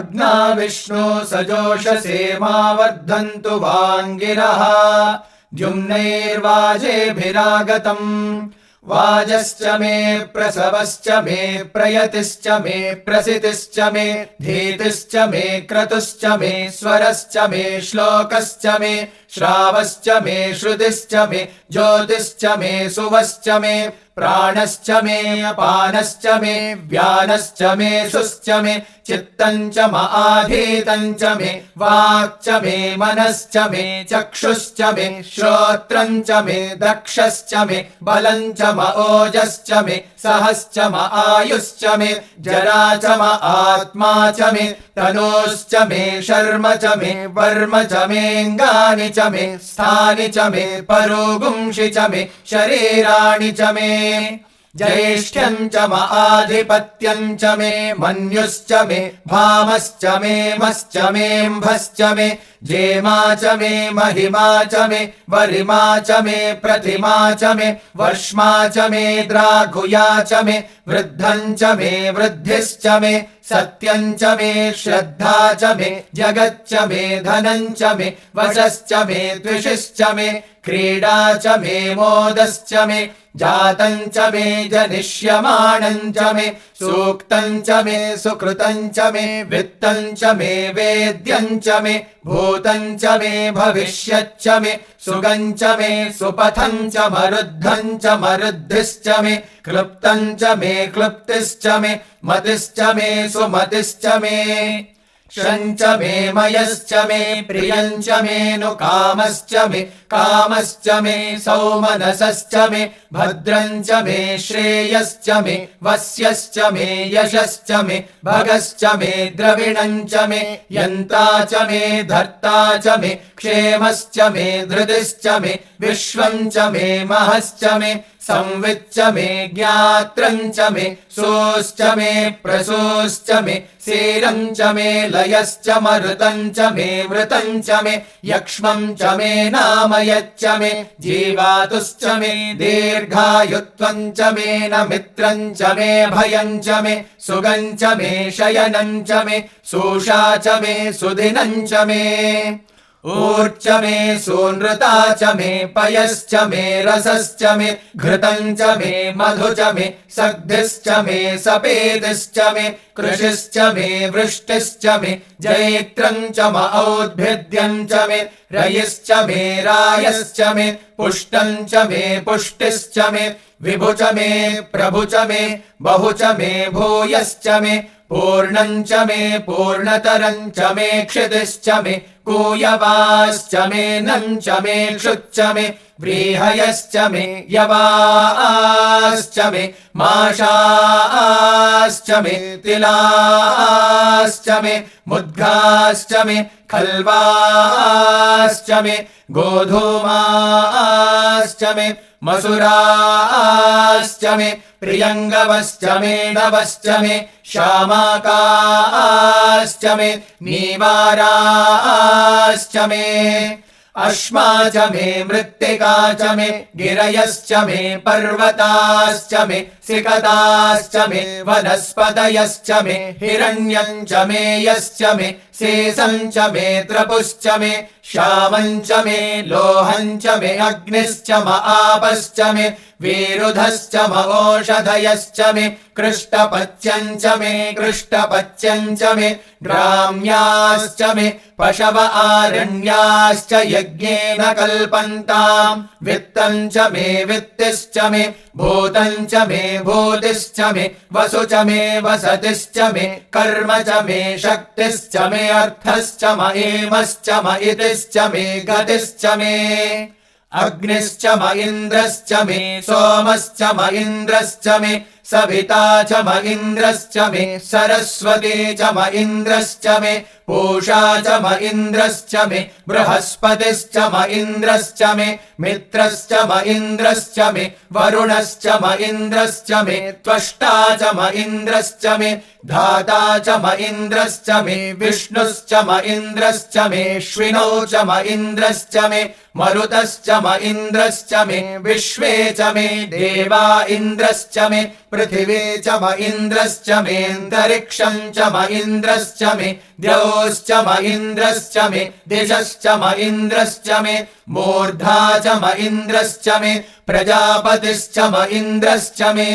अग्ना विष्णु सजोषसे मा वर्धन्तु वाङ्गिरः द्युम्नैर्वाजेभिरागतम् वाजश्च मे प्रसवश्च मे प्रयतिश्च मे प्रसितिश्च मे धीतिश्च मे क्रतुश्च मे स्वरश्च मे श्लोकश्च मे श्रावश्च मे श्रुतिश्च मे ज्योतिश्च मे सुवश्च मे प्राणश्च मे अपानश्च मे व्यानश्च मे सुश्च मे चित्तञ्च आधीतञ्च मे वाक्च मे मनश्च मे चक्षुश्च मे श्रोत्रञ्च मे दक्षश्च मे बलञ्च ओजश्च मे सहश्च आयुश्च मे जरा च आत्मा च मे तनोश्च मे शर्म च मे वर्म च मेऽङ्गानि च मे स्थानि च मे परोगुंषि च मे शरीराणि च मे ज्येष्ठ्यं च आधिपत्यं च मे मन्युश्च मे भामश्च मे मश्च मेऽम्भश्च मे जेमा च मे महिमा च मे वरिमा च मे प्रतिमा च मे वर्ष्मा च मे द्राघुया च मे वृद्धं च मे वृद्धिश्च मे सत्यं च मे श्रद्धा च मे जगच्च मे धनं च मे वशश्च मे द्विषश्च मे क्रीडा च मे मोदश्च मे जातं च मे जनिष्यमाणं च मे सूक्तं च मे सुकृतं च मे वित्तं च मे वेद्यं च मे भूतं च मे भविष्यच्च मे सुगं च मे सुपथं च मरुद्धं च मरुद्धिश्च मे क्लुप्तं च मे क्लुप्तिश्च मे मतिश्च मे सुमतिश्च मे शञ्च मे मयश्च मे प्रियञ्च मे नुकामश्च मे कामश्च मे सौमनसश्च मे भद्रञ्च मे श्रेयश्च मे वस्यश्च मे यशश्च मे भगश्च मे द्रविणञ्च मे यन्ता च मे धर्ता च मे क्षेमश्च मे धृतिश्च मे विश्वञ्च मे महश्च मे संविच्च मे ज्ञात्रञ्च मे सोश्च मे प्रसोश्च मे सीरं च मे लयश्च मरुतं च मे मृतं च मे यक्ष्मं च मे नामयच्च मे जीवातुश्च मे दीर्घायुत्वं च मे न मित्रं च मे भयं च मे सुगं च मे शयनं च मे सूषा च मे सुदिनं च मे ऊर्च मे सूनृता च मे पयश्च मे रसश्च मे घृतं च मे मधु च मे सग्धिश्च मे सपेदिश्च मे कृषिश्च मे वृष्टिश्च मे जैत्रं च औद्भिद्यं च मे रयिश्च मे रायश्च मे पुष्टं च मे पुष्टिश्च मे विभु च मे प्रभु च मे बहु च मे भूयश्च मे पूर्णं च मे पूर्णतरं च मे क्षितिश्च मे कूयवाश्च मे नं च मे क्षुच्च मे व्रीहयश्च मे यवाश्च मे माशाश्च मे तिलाश्च मे मुद्गाश्च मे खल्वाश्च मे गोधूमाश्च मे मसुराश्च मे प्रियङ्गवश्च मे नवश्च मे श्यामाकाश्च मे नीवाराश्च मे अश्मा च मे मृत्तिका च मे गिरयश्च मे पर्वताश्च मे सिकताश्च मे वनस्पतयश्च मे हिरण्यं च मे यश्च मे शेषं च मे त्रपुश्च मे श्यामं च मे लोहं च मे अग्निश्च आपश्च मे वीरुधश्च ओषधयश्च मे कृष्टपच्यं च मे कृष्टपच्यं च मे ग्राम्याश्च मे पशव आरण्याश्च यज्ञेन कल्पन्ताम् वित्तं च मे वित्तिश्च मे भूतं च मे भूतिश्च मे वसु च मे वसतिश्च मे कर्म च मे शक्तिश्च मे अर्थश्च म एमश्च म इतिश्च मे गतिश्च मे अग्निश्च म इन्द्रश्च मे सोमश्च म इन्द्रश्च मे सविता च म इन्द्रश्च मे सरस्वती च म इन्द्रश्च मे पूषा च म इन्द्रश्च मे बृहस्पतिश्च म इन्द्रश्च मे मित्रश्च म इन्द्रश्च मे वरुणश्च म इन्द्रश्च मे त्वष्टा च म इन्द्रश्च मे धाता च म इन्द्रश्च मे विष्णुश्च म इन्द्रश्च मेऽश्विनौ च म इन्द्रश्च मे मरुतश्च म इन्द्रश्च मे विश्वे च मे देवा इन्द्रश्च मे पृथिवी च म इन्द्रश्च मेऽन्तरिक्षं च म इन्द्रश्च मे द्यौश्च म इन्द्रश्च मे दिशश्च म इन्द्रश्च मे मूर्धा च म इन्द्रश्च मे प्रजापतिश्च म इन्द्रश्च मे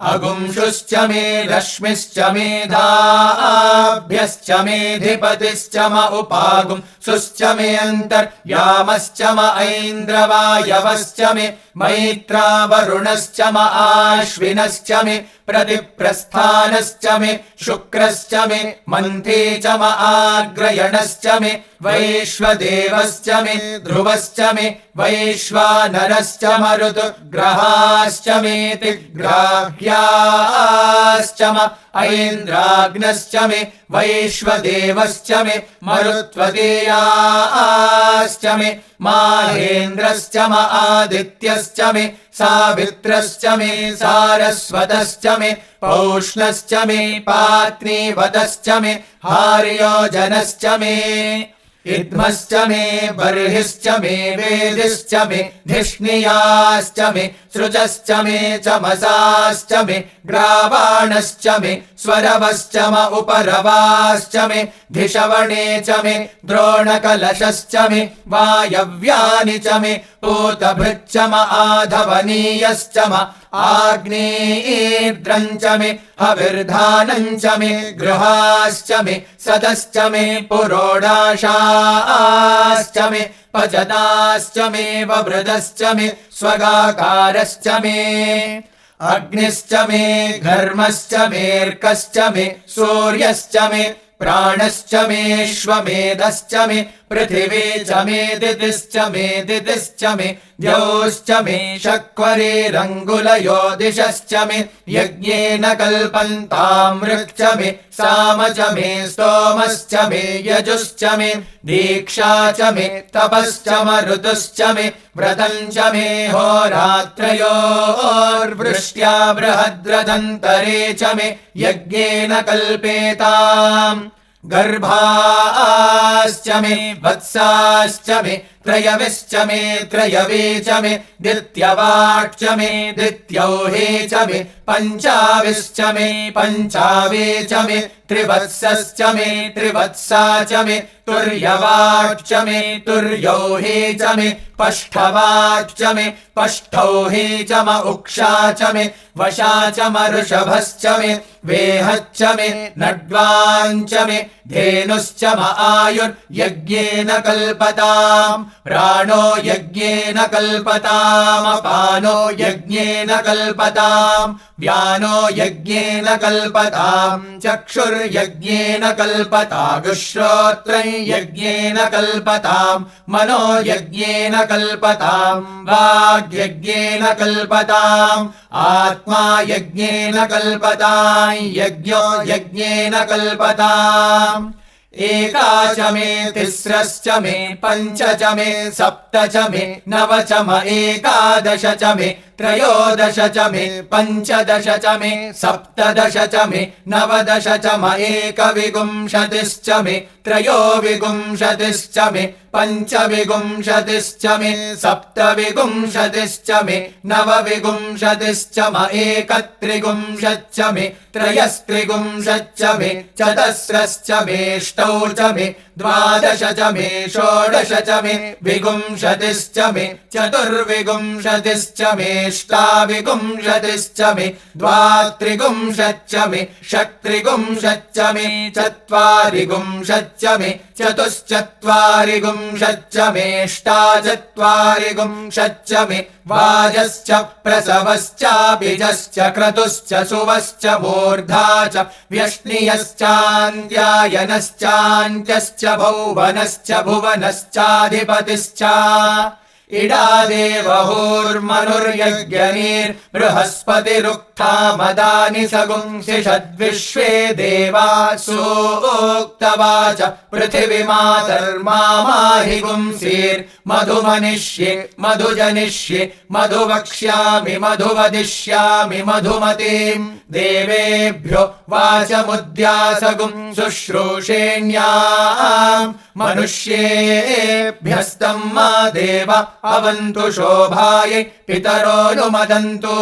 अगुंशुश्च मे रश्मिश्च मेधाभ्यश्च मेधिपतिश्च म उपागुंसुश्च मे अन्तर्यामश्च म ऐन्द्रवायवश्च मे मैत्रा वरुणश्च म आश्विनश्च मे प्रतिप्रस्थानश्च मे शुक्रश्च मे मन्थे च म आग्रयणश्च मे वैश्वदेवश्च मे ध्रुवश्च मे वैश्वानरश्च म ऋतुग्रहाश्च मेति ग्राह्याश्च म ऐन्द्राग्नश्च मे वैश्वदेवश्च मे मरुत्वतीयाश्च मे माहेन्द्रश्च म आदित्यश्च मे सावित्रश्च मे सारस्वतश्च मे पौष्णश्च मे पात्नीवतश्च मे हार्योजनश्च मे इद्मश्च मे बर्हिश्च मे वेदिश्च मे धिष्णियाश्च मे सृजश्च मे चमसाश्च मे ग्रावाणश्च मे स्वरवश्च म उपरवाश्च मे धिषवणे च मे द्रोणकलशश्च मे वायव्यानि च मे पूतभृच्च म आधवनीयश्च म आग्नेयीर्द्रम् च मे हविर्धानम् च मे गृहाश्च मे सदश्च मे पुरोडाशाश्च मे पचताश्च मे ववृदश्च मे स्वगाकारश्च मे अग्निश्च मे घर्मश्च मेऽर्कश्च मे सूर्यश्च मे प्राणश्च मेऽश्वमेधश्च मे पृथिवी च मे दितिश्च मे द्यौश्च मे शक्वरेरङ्गुलयो दिशश्च मे यज्ञेन कल्पन्तामृक् च मे साम च मे स्तोमश्च मे यजुश्च मे दीक्षा च मे तपश्च म ऋतुश्च मे व्रतम् च मे होरात्रयोर्वृष्ट्या बृहद्रदन्तरे च मे यज्ञेन कल्पेताम् गर्भाश्च मे वत्साश्च मे त्रयविश्च मे त्रयवे च मे द्वित्यवाक् च मे द्वित्यौहे च मे पञ्चाविश्च मे पञ्चावे च मे त्रिवत्सश्च मे त्रिवत्सा च मे तुर्यवाक् च मे तुर्यौहे च मे पष्ठवाक् च मे पष्ठौहे च म उक्षा च मे वशा च म ऋषभश्च मे वेहच्च मे नड्वाञ्च मे धेनुश्च म आयुर्यज्ञेन कल्पताम् प्राणो यज्ञेन कल्पताम् अपानो यज्ञेन कल्पताम् व्यानो यज्ञेन कल्पताम् चक्षुर्यज्ञेन कल्पतागुश्रोत्रम् यज्ञेन कल्पताम् मनो यज्ञेन कल्पताम् वाग्यज्ञेन कल्पताम् आत्मा यज्ञेन कल्पताम् यज्ञो यज्ञेन कल्पताम् एका च मे तिस्रश्च मे पञ्च च मे सप्त च मे नव च म एकादश च मे त्रयोदश च मे पञ्चदश च मे सप्तदश च मे नवदश च म एकविंशतिश्च मे त्रयोविंशतिश्च मे पञ्चविंशतिश्च मे सप्तविंशतिश्च मे नवविंशतिश्च म एकत्रिंशच्च मे त्रयस्त्रिंशच्च मे चतस्रश्च मेऽष्टौ च मे द्वादश च मे षोडश च मे विंशतिश्च मे चतुर्विंशतिश्च मेऽष्टाविंशतिश्च मे द्वात्रिंशच्च मे षट्त्रिंशच्च मे चत्वारिंशच्च मे चतुश्चत्वारिंशच्च मेऽष्टाचत्वारिंशच्च मे वाजश्च प्रसवश्चाभिजश्च क्रतुश्च सुवश्च मूर्धा च व्यष्णियश्चान्द्यायनश्चान्त्यश्च भौवनश्च भुवनश्चाधिपतिश्च इडादेवहुर्मनुर्यज्ञनीर्बृहस्पतिरुक्था मदानि सगुंसि षद्विश्वे देवासूक्तवाच पृथिवीमातर्माहि गुंसीर्मधुमनिष्ये मधुजनिष्ये मधुवक्ष्यामि मधुवदिष्यामि मधुमतीम् देवेभ्यो वाचमुद्यासगुं शुश्रूषेण्याम् मनुष्येभ्यस्तम् मा देव अवन्तु शोभायै पितरो नुमदन्तु।